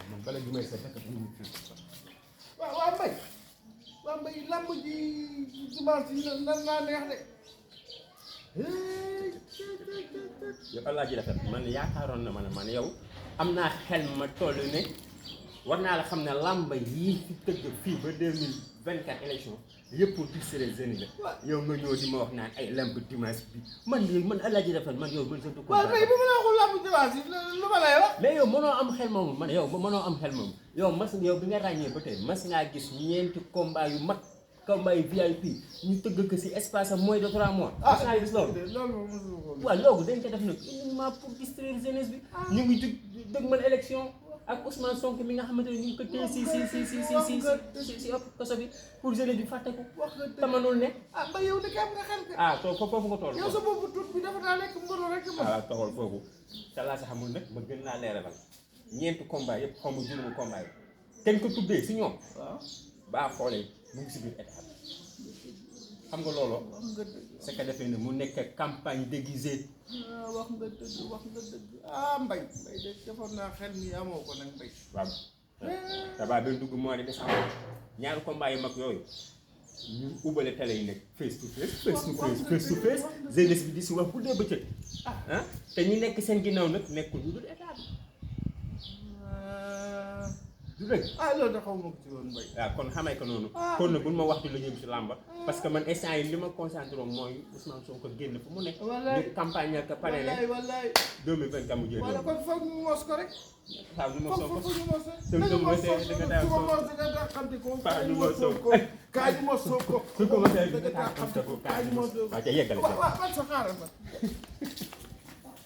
man bala ñu may seet fekk ñu waaw Mbaye lamb ji dimanche yi nan naa neex de yow allah ji rafet man yaakaaroon na man yow am naa xel ma toll ne war naa la xam ne lamba yii fi tëgg fii ba 2024 élection yëpp tisseré jeunes la yow nga ñëw di ma wax naan ay lamb dimanche bi man allah ji rafet man yow man surtout waaw Mbaye bu ma la waxul lamb dimanche yi lu ma lay wax mais yow mënoo am xel moomu man yow mënoo am xel moomu yow yow bi nga ràññee ba tey mas ngaa gis ñeenti combat yu mag combat yu VIP ñu tëgg ko si espace moins de 3 mois. mas naa gis loolu waaw loolu dañ ko def nag uniquement pour distraire jeunesse bi ñu ngi dëgmal élection ak Ousmane Sonko mi nga xamante ne ñu ngi ko téye si kaso bi pour jeunesse bi fàtte ko wax nga tamanul ne Mbaye yow dëkk am nga xel ka foofu nga toll yow sa boobu tuut bi dafa daa lekk mboro rek toxal foofu te laa sa xamul nag ma gën laa leeralal ñeenti combat yëpp xaw ma juróomi combat yi kenn ko tuddee si ñoom waaw baa xoolee mu ngi si biir état xam nga looloo c'est que defee ne mu nekk campagne déguisée wax nga dëgg Mbaye de defoon naa xel mi amoo ko nag Mbaye waaw tabaa benn dugg mois de décembre ñaari combat yu mag yooyu ñu ubbale télé yi nekk face to face jeunesse bi di si wax bu dee bëccëg te ñu nekk seen ginnaaw nag nekkul ñu dul état bi du dëgg loolu da xaw ma ko ci woon Mbaye waaw kon xamee ko noonu kon nag buñ ma waxtu la ñëw si làmba parce que man instant yi li ma concentré woon mooy Ousmane Sonko génn fu mu nekk ñu campagne ak pare ne 2024 mu jël wala kon foog ñu mos ko rek waaw ñu mos Sonko foog ñu mos Sonko mooy kaay ñu mos Sonko su ko mosee da nga taa xam ko kaay ñu mos waaw ca yeggale waaw sa xaaral ma